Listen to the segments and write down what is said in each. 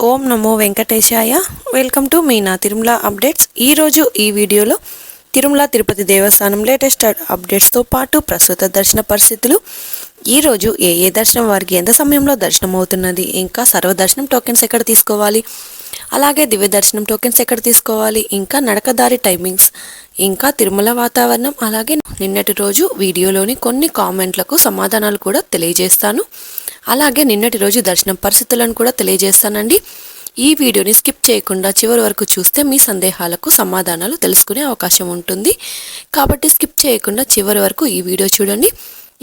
Om Namo Venkatesaya. Welcome to Meena Tirumala updates. ఈరోజు ఈ వీడియోలో తిరుమల తిరుపతి దేవస్థానం లేటెస్ట్ అప్డేట్స్తో పాటు ప్రస్తుత దర్శన పరిస్థితులు, ఈరోజు ఏ దర్శనం వారికి ఎంత సమయంలో దర్శనం అవుతున్నది, ఇంకా సర్వదర్శనం టోకెన్స్ ఎక్కడ తీసుకోవాలి, అలాగే దివ్య దర్శనం టోకెన్స్ ఎక్కడ తీసుకోవాలి, ఇంకా నడకదారి టైమింగ్స్, ఇంకా తిరుమల వాతావరణం, అలాగే నిన్నటి రోజు వీడియోలోని కొన్ని కామెంట్లకు సమాధానాలు కూడా తెలియజేస్తాను. అలాగే నిన్నటి రోజు దర్శనం పరిస్థితులను కూడా తెలియజేస్తానండి. ఈ వీడియోని స్కిప్ చేయకుండా చివరి వరకు చూస్తే మీ సందేహాలకు సమాధానాలు తెలుసుకునే అవకాశం ఉంటుంది. కాబట్టి స్కిప్ చేయకుండా చివరి వరకు ఈ వీడియో చూడండి.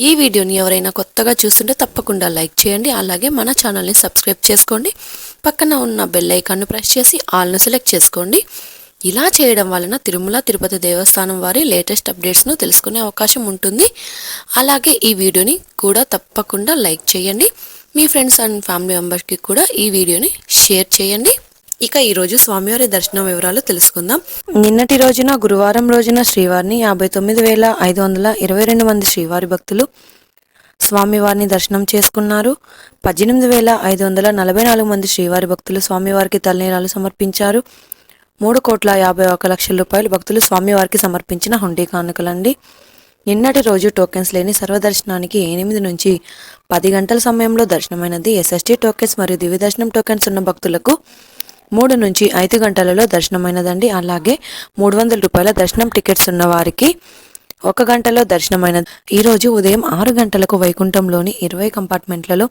ఈ వీడియోని ఎవరైనా కొత్తగా చూస్తుంటే తప్పకుండా లైక్ చేయండి. అలాగే మన ఛానల్ని సబ్స్క్రైబ్ చేసుకోండి. పక్కన ఉన్న బెల్ ఐకాన్ను ప్రెస్ చేసి ఆల్ను సెలెక్ట్ చేసుకోండి. ఇలా చేయడం వలన తిరుమల తిరుపతి దేవస్థానం వారి లేటెస్ట్ అప్డేట్స్ను తెలుసుకునే అవకాశం ఉంటుంది. అలాగే ఈ వీడియోని కూడా తప్పకుండా లైక్ చేయండి. మీ ఫ్రెండ్స్ అండ్ ఫ్యామిలీ మెంబర్స్కి కూడా ఈ వీడియోని షేర్ చేయండి. ఇక ఈరోజు స్వామివారి దర్శనం వివరాలు తెలుసుకుందాం. నిన్నటి రోజున గురువారం రోజున శ్రీవారిని 59,522 మంది శ్రీవారి భక్తులు స్వామివారిని దర్శనం చేసుకున్నారు. 18,544 మంది శ్రీవారి భక్తులు స్వామివారికి తలనీలాలు సమర్పించారు. 3,51,00,000 రూపాయలు భక్తులు స్వామివారికి సమర్పించిన హుండీ కానుకలండి. నిన్నటి రోజు టోకెన్స్ లేని సర్వదర్శనానికి 8 నుంచి 10 గంటల సమయంలో దర్శనమైనది. ఎస్ఎస్టీ టోకెన్స్ మరియు దివ్య దర్శనం టోకెన్స్ ఉన్న భక్తులకు 3 నుంచి 5 గంటలలో దర్శనమైనదండి. అలాగే 300 రూపాయల దర్శనం టికెట్స్ ఉన్న వారికి 1 గంటలో దర్శనమైనది. ఈరోజు ఉదయం 6 గంటలకు వైకుంఠంలోని 20 కంపార్ట్మెంట్లలో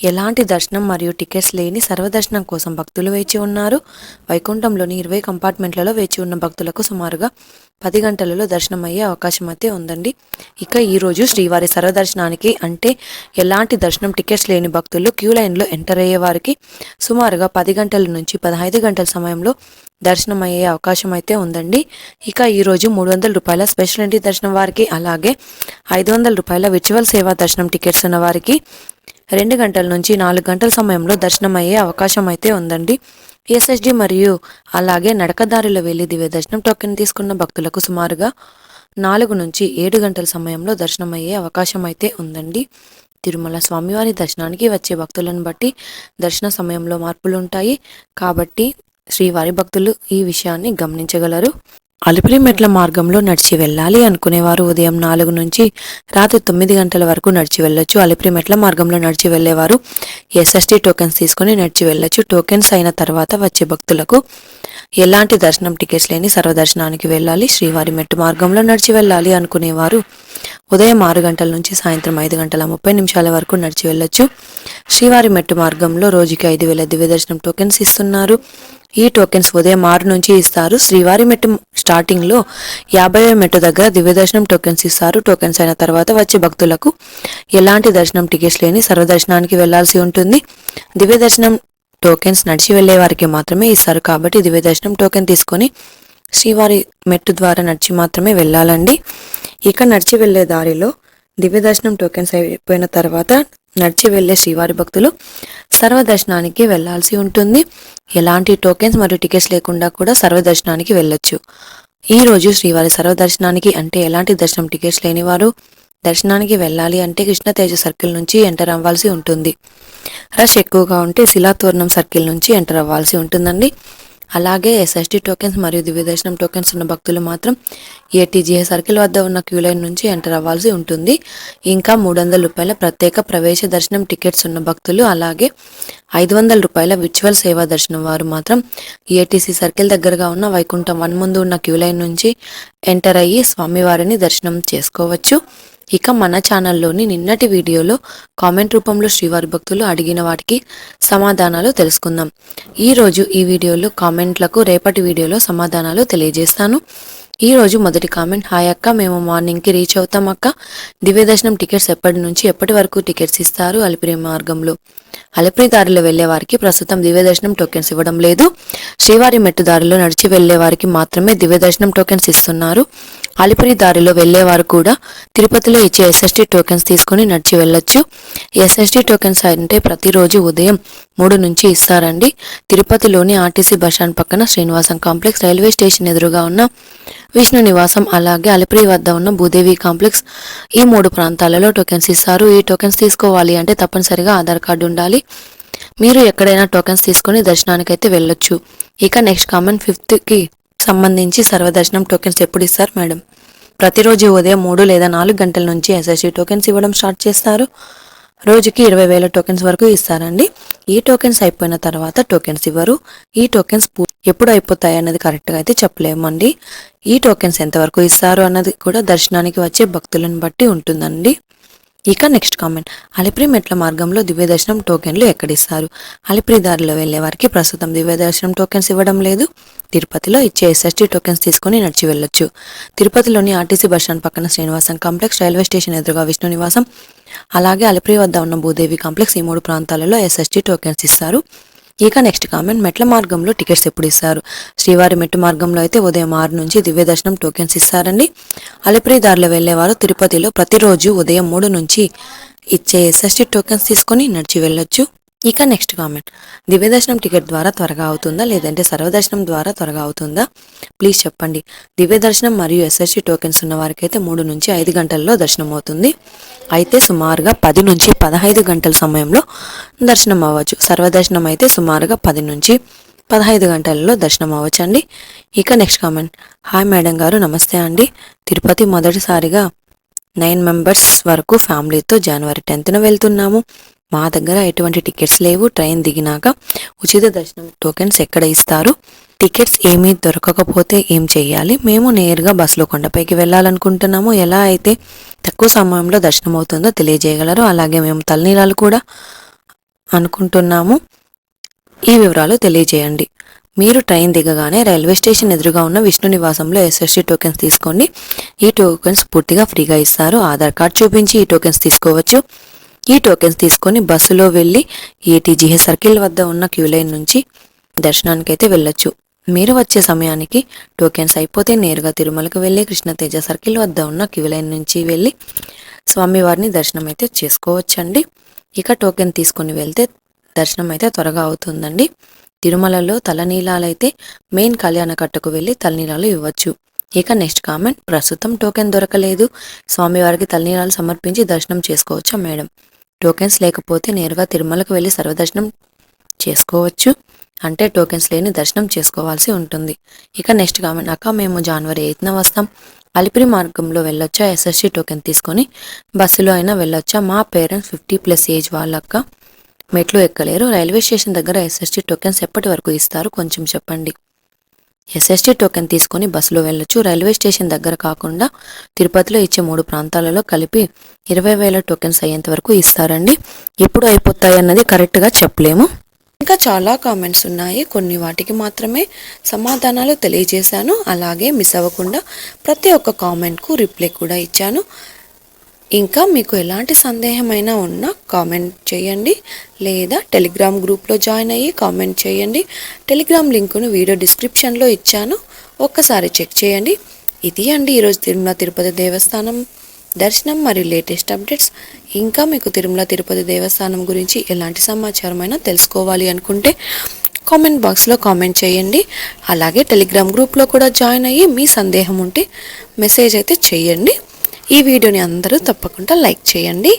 ఎలాంటి దర్శనం మరియు టికెట్స్ లేని సర్వదర్శనం కోసం భక్తులు వేచి ఉన్నారు. వైకుంఠంలోని 20 కంపార్ట్మెంట్లలో వేచి ఉన్న భక్తులకు సుమారుగా 10 గంటలలో దర్శనం అయ్యే అవకాశం అయితే ఉందండి. ఇక ఈరోజు శ్రీవారి సర్వదర్శనానికి అంటే ఎలాంటి దర్శనం టికెట్స్ లేని భక్తులు క్యూ లైన్లో ఎంటర్ అయ్యే వారికి సుమారుగా 10 గంటల నుంచి 15 గంటల సమయంలో దర్శనం అయ్యే అవకాశం అయితే ఉందండి. ఇక ఈరోజు 300 రూపాయల స్పెషల్ ఎంట్రీ దర్శనం వారికి, అలాగే 500 రూపాయల విర్చువల్ సేవా దర్శనం టికెట్స్ ఉన్న వారికి 2 గంటల నుంచి 4 గంటల సమయంలో దర్శనం అయ్యే అవకాశం అయితే ఉందండి. ఎస్ఎస్డి మరియు అలాగే నడకదారిలో వెళ్లి దివ్య దర్శనం టోకెన్ తీసుకున్న భక్తులకు సుమారుగా 4 నుంచి 7 గంటల సమయంలో దర్శనం అయ్యే అవకాశం అయితే ఉందండి. తిరుమల స్వామివారి దర్శనానికి వచ్చే భక్తులను బట్టి దర్శన సమయంలో మార్పులు ఉంటాయి. కాబట్టి శ్రీవారి భక్తులు ఈ విషయాన్ని గమనించగలరు. అలిపిరి మెట్ల మార్గంలో నడిచి వెళ్ళాలి అనుకునేవారు ఉదయం 4 నుంచి రాత్రి 9 గంటల వరకు నడిచి వెళ్ళొచ్చు. అలిపిరి మెట్ల మార్గంలో నడిచి వెళ్ళేవారు ఎస్ఎస్టీ టోకెన్స్ తీసుకుని నడిచి వెళ్ళొచ్చు. టోకెన్స్ అయిన తర్వాత వచ్చే భక్తులకు ఎలాంటి దర్శనం టికెట్స్ లేని సర్వదర్శనానికి వెళ్ళాలి. శ్రీవారి మెట్టు మార్గంలో నడిచి వెళ్ళాలి అనుకునేవారు ఉదయం 6 గంటల నుంచి సాయంత్రం 5:30 వరకు నడిచి వెళ్ళొచ్చు. శ్రీవారి మెట్టు మార్గంలో రోజుకి 5,000 దివ్య దర్శనం టోకెన్స్ ఇస్తున్నారు. ఈ టోకెన్స్ ఉదయం 6 నుంచి ఇస్తారు. శ్రీవారి మెట్టు స్టార్టింగ్లో 50వ మెట్టు దగ్గర దివ్య దర్శనం టోకెన్స్ ఇస్తారు. టోకెన్స్ అయిన తర్వాత వచ్చే భక్తులకు ఎలాంటి దర్శనం టికెట్స్ లేని సర్వదర్శనానికి వెళ్లాల్సి ఉంటుంది. దివ్య దర్శనం టోకెన్స్ నడిచి వెళ్లే వారికి మాత్రమే ఇస్తారు. కాబట్టి దివ్య దర్శనం టోకెన్ తీసుకొని శ్రీవారి మెట్టు ద్వారా నడిచి మాత్రమే వెళ్ళాలండి. ఇక నడిచి వెళ్లే దారిలో దివ్య దర్శనం టోకెన్స్ అయిపోయిన తర్వాత నడిచి వెళ్లే శ్రీవారి భక్తులు సర్వదర్శనానికి వెళ్లాల్సి ఉంటుంది. ఎలాంటి టోకెన్స్ మరియు టికెట్స్ లేకుండా కూడా సర్వదర్శనానికి వెళ్ళొచ్చు. ఈ రోజు శ్రీవారి సర్వదర్శనానికి అంటే ఎలాంటి దర్శనం టికెట్స్ లేనివారు దర్శనానికి వెళ్ళాలి అంటే కృష్ణతేజ సర్కిల్ నుంచి ఎంటర్ అవ్వాల్సి ఉంటుంది. రష్ ఎక్కువగా ఉంటే శిలాతోరణం సర్కిల్ నుంచి ఎంటర్ అవ్వాల్సి ఉంటుందండి. అలాగే ఎస్ఎస్టీ టోకెన్స్ మరియు దివ్య దర్శనం టోకెన్స్ ఉన్న భక్తులు మాత్రం ఏటీజీఏ సర్కిల్ వద్ద ఉన్న క్యూ లైన్ నుంచి ఎంటర్ అవ్వాల్సి ఉంటుంది. ఇంకా 300 రూపాయల ప్రత్యేక ప్రవేశ దర్శనం టికెట్స్ ఉన్న భక్తులు, అలాగే 500 రూపాయల విర్చువల్ సేవా దర్శనం వారు మాత్రం ఏటీసీ సర్కిల్ దగ్గరగా ఉన్న వైకుంఠం 1 ముందు ఉన్న క్యూ లైన్ నుంచి ఎంటర్ అయ్యి స్వామివారిని దర్శనం చేసుకోవచ్చు. ఇక మన ఛానల్లోని నిన్నటి వీడియోలో కామెంట్ రూపంలో శ్రీవారి భక్తులు అడిగిన వాటికి సమాధానాలు తెలుసుకుందాం. ఈరోజు ఈ వీడియోలో కామెంట్లకు రేపటి వీడియోలో సమాధానాలు తెలియజేస్తాను. ఈరోజు మొదటి కామెంట్, హాయ్ అక్క, మేము మార్నింగ్కి రీచ్ అవుతాం అక్క. దివ్య దర్శనం టికెట్స్ ఎప్పటి నుంచి ఎప్పటి వరకు టికెట్స్ ఇస్తారు అలిపిరి మార్గంలో? అలిపిరి దారిలో వెళ్లే వారికి ప్రస్తుతం దివ్య దర్శనం టోకెన్స్ ఇవ్వడం లేదు. శ్రీవారి మెట్టు దారిలో నడిచి వెళ్లే వారికి మాత్రమే దివ్య దర్శనం టోకెన్స్ ఇస్తున్నారు. అలిపిరి దారిలో వెళ్లేవారు కూడా తిరుపతిలో ఇచ్చే ఎస్ఎస్టీ టోకెన్స్ తీసుకుని నడిచి వెళ్ళొచ్చు. ఎస్ఎస్టీ టోకెన్స్ అంటే ప్రతిరోజు ఉదయం 3 నుంచి ఇస్తారండి. తిరుపతిలోని ఆర్టీసీ బస్టాండ్ పక్కన శ్రీనివాసం కాంప్లెక్స్, రైల్వే స్టేషన్ ఎదురుగా ఉన్న విష్ణు నివాసం, అలాగే అలిపిరి వద్ద ఉన్న భూదేవి కాంప్లెక్స్, ఈ 3 ప్రాంతాలలో టోకెన్స్ ఇస్తారు. ఈ టోకెన్స్ తీసుకోవాలి అంటే తప్పనిసరిగా ఆధార్ కార్డు ఉండాలి. మీరు ఎక్కడైనా టోకెన్స్ తీసుకుని దర్శనానికి అయితే వెళ్ళొచ్చు. ఇక నెక్స్ట్ కామెంట్ 5th సంబంధించి సర్వదర్శనం టోకెన్స్ ఎప్పుడు ఇస్తారు మేడం? ప్రతిరోజు ఉదయం 3 లేదా 4 గంటల నుంచి ఎస్ఎస్టీ టోకెన్స్ ఇవ్వడం స్టార్ట్ చేస్తారు. రోజుకి 20,000 టోకెన్స్ వరకు ఇస్తారండి. ఈ టోకెన్స్ అయిపోయిన తర్వాత టోకెన్స్ ఇవ్వరు. ఈ టోకెన్స్ ఎప్పుడు అయిపోతాయి అన్నది కరెక్ట్గా అయితే చెప్పలేమండి. ఈ టోకెన్స్ ఎంతవరకు ఇస్తారు అన్నది కూడా దర్శనానికి వచ్చే భక్తులను బట్టి ఉంటుందండి. ఇక నెక్స్ట్ కామెంట్, అలిపిరి మెట్ల మార్గంలో దివ్య దర్శనం టోకెన్లు ఎక్కడిస్తారు? అలిపిరి దారిలో వెళ్లే వారికి ప్రస్తుతం దివ్య దర్శనం టోకెన్స్ ఇవ్వడం లేదు. తిరుపతిలో ఇచ్చే ఎస్ఎస్టీ టోకెన్స్ తీసుకుని నడిచి వెళ్ళొచ్చు. తిరుపతిలోని ఆర్టీసీ బస్టాండ్ పక్కన శ్రీనివాసం కాంప్లెక్స్, రైల్వే స్టేషన్ ఎదురుగా విష్ణు నివాసం, అలాగే అలిపిరి వద్ద ఉన్న భూదేవి కాంప్లెక్స్, ఈ 3 ప్రాంతాలలో ఎస్ఎస్టీ టోకెన్స్ ఇస్తారు. ఇక నెక్స్ట్ కామెంట్, మెట్ల మార్గంలో టికెట్స్ ఎప్పుడు ఇస్తారు? శ్రీవారి మెట్టు మార్గంలో అయితే ఉదయం 6 నుంచి దివ్య దర్శనం టోకెన్స్ ఇస్తారండి. అలిపిరి దారిలో వెళ్లేవారు తిరుపతిలో ప్రతిరోజు ఉదయం 3 నుంచి ఇచ్చే ఎస్ఎస్టీ టోకెన్స్ తీసుకొని నడిచి వెళ్ళొచ్చు. ఇక నెక్స్ట్ కామెంట్, దివ్య దర్శనం టికెట్ ద్వారా త్వరగా అవుతుందా లేదంటే సర్వదర్శనం ద్వారా త్వరగా అవుతుందా? ప్లీజ్ చెప్పండి. దివ్య దర్శనం మరియు ఎస్ఎస్టీ టోకెన్స్ ఉన్న వారికి అయితే 3 నుంచి 5 గంటల్లో దర్శనం అవుతుంది. అయితే సుమారుగా 10 నుంచి 15 గంటల సమయంలో దర్శనం అవ్వచ్చు. సర్వదర్శనం అయితే సుమారుగా 10 నుంచి 15 గంటలలో దర్శనం అవ్వచ్చు అండి. ఇక నెక్స్ట్ కామెంట్, హాయ్ మేడం గారు, నమస్తే అండి. తిరుపతి మొదటిసారిగా 9 మెంబర్స్ వరకు ఫ్యామిలీతో జనవరి 10th వెళ్తున్నాము. మా దగ్గర ఎటువంటి టికెట్స్ లేవు. ట్రైన్ దిగినాక ఉచిత దర్శనం టోకెన్స్ ఎక్కడ ఇస్తారు? టికెట్స్ ఏమీ దొరకకపోతే ఏం చెయ్యాలి? మేము నేరుగా బస్సులో కొండపైకి వెళ్ళాలనుకుంటున్నాము. ఎలా అయితే తక్కువ సమయంలో దర్శనం అవుతుందో తెలియజేయగలరు? అలాగే మేము తలనీలాలు కూడా అనుకుంటున్నాము. ఈ వివరాలు తెలియజేయండి. మీరు ట్రైన్ దిగగానే రైల్వే స్టేషన్ ఎదురుగా ఉన్న విష్ణు నివాసంలో ఎస్ఎస్టీ టోకెన్స్ తీసుకోండి. ఈ టోకెన్స్ పూర్తిగా ఫ్రీగా ఇస్తారు. ఆధార్ కార్డ్ చూపించి ఈ టోకెన్స్ తీసుకోవచ్చు. ఈ టోకెన్స్ తీసుకొని బస్సులో వెళ్ళి ఏటీజీహెచ్ సర్కిల్ వద్ద ఉన్న క్యూ లైన్ నుంచి దర్శనానికి అయితే వెళ్ళొచ్చు. మీరు వచ్చే సమయానికి టోకెన్స్ అయిపోతే నేరుగా తిరుమలకు వెళ్ళి కృష్ణతేజ సర్కిల్ వద్ద ఉన్న క్యూ లైన్ నుంచి వెళ్ళి స్వామివారిని దర్శనం అయితే చేసుకోవచ్చండి. ఇక టోకెన్ తీసుకొని వెళ్తే దర్శనం అయితే త్వరగా అవుతుందండి. తిరుమలలో తలనీలాలైతే మెయిన్ కళ్యాణ కట్టకు వెళ్ళి తలనీలాలు ఇవ్వచ్చు. ఇక నెక్స్ట్ కామెంట్, ప్రస్తుతం టోకెన్ దొరకలేదు. స్వామివారికి తలనీలాలు సమర్పించి దర్శనం చేసుకోవచ్చా మేడం? టోకెన్స్ లేకపోతే నేరుగా తిరుమలకు వెళ్ళి సర్వదర్శనం చేసుకోవచ్చు. అంటే టోకెన్స్ లేని దర్శనం చేసుకోవాల్సి ఉంటుంది. ఇక నెక్స్ట్ కామెంట్, అక్క మేము జనవరి 8th వస్తాం. అలిపిరి మార్గంలో వెళ్ళొచ్చా? ఎస్ఎస్టీ టోకెన్ తీసుకొని బస్సులో అయినా వెళ్ళొచ్చా? మా పేరెంట్స్ 50+ ఏజ్ వాళ్ళక్క మెట్లు ఎక్కలేరు. రైల్వే స్టేషన్ దగ్గర ఎస్ఎస్టీ టోకెన్స్ ఎప్పటి వరకు ఇస్తారు? కొంచెం చెప్పండి. ఎస్ఎస్టీ టోకెన్ తీసుకొని బస్సులో వెళ్ళొచ్చు. రైల్వే స్టేషన్ దగ్గర కాకుండా తిరుపతిలో ఇచ్చే 3 ప్రాంతాలలో కలిపి 20,000 టోకెన్స్ అయ్యేంత వరకు ఇస్తారండి. ఎప్పుడు అయిపోతాయి అన్నది కరెక్ట్గా చెప్పలేము. ఇంకా చాలా కామెంట్స్ ఉన్నాయి. కొన్ని వాటికి మాత్రమే సమాధానాలు తెలియజేశాను. అలాగే మిస్ అవ్వకుండా ప్రతి ఒక్క కామెంట్కు రిప్లై కూడా ఇచ్చాను. ఇంకా మీకు ఎలాంటి సందేహమైనా ఉన్నా కామెంట్ చేయండి, లేదా టెలిగ్రామ్ గ్రూప్లో జాయిన్ అయ్యి కామెంట్ చేయండి. టెలిగ్రామ్ లింకును వీడియో డిస్క్రిప్షన్లో ఇచ్చాను, ఒక్కసారి చెక్ చేయండి. ఇది అండి ఈరోజు తిరుమల తిరుపతి దేవస్థానం దర్శనం మరియు లేటెస్ట్ అప్డేట్స్. ఇంకా మీకు తిరుమల తిరుపతి దేవస్థానం గురించి ఎలాంటి సమాచారమైనా తెలుసుకోవాలి అనుకుంటే కామెంట్ బాక్స్లో కామెంట్ చేయండి. అలాగే టెలిగ్రామ్ గ్రూప్లో కూడా జాయిన్ అయ్యి మీ సందేహం ఉంటే మెసేజ్ అయితే చేయండి. ఈ వీడియోని అందరూ తప్పకుండా లైక్ చేయండి.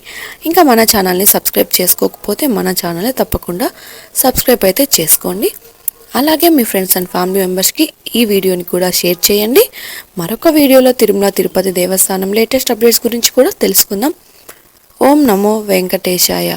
ఇంకా మన ఛానల్ని సబ్స్క్రైబ్ చేసుకోకపోతే మన ఛానల్ని తప్పకుండా సబ్స్క్రైబ్ అయితే చేసుకోండి. అలాగే మీ ఫ్రెండ్స్ అండ్ ఫ్యామిలీ మెంబర్స్కి ఈ వీడియోని కూడా షేర్ చేయండి. మరొక వీడియోలో తిరుమల తిరుపతి దేవస్థానం లేటెస్ట్ అప్డేట్స్ గురించి కూడా తెలుసుకుందాం. ఓం నమో వెంకటేశాయ.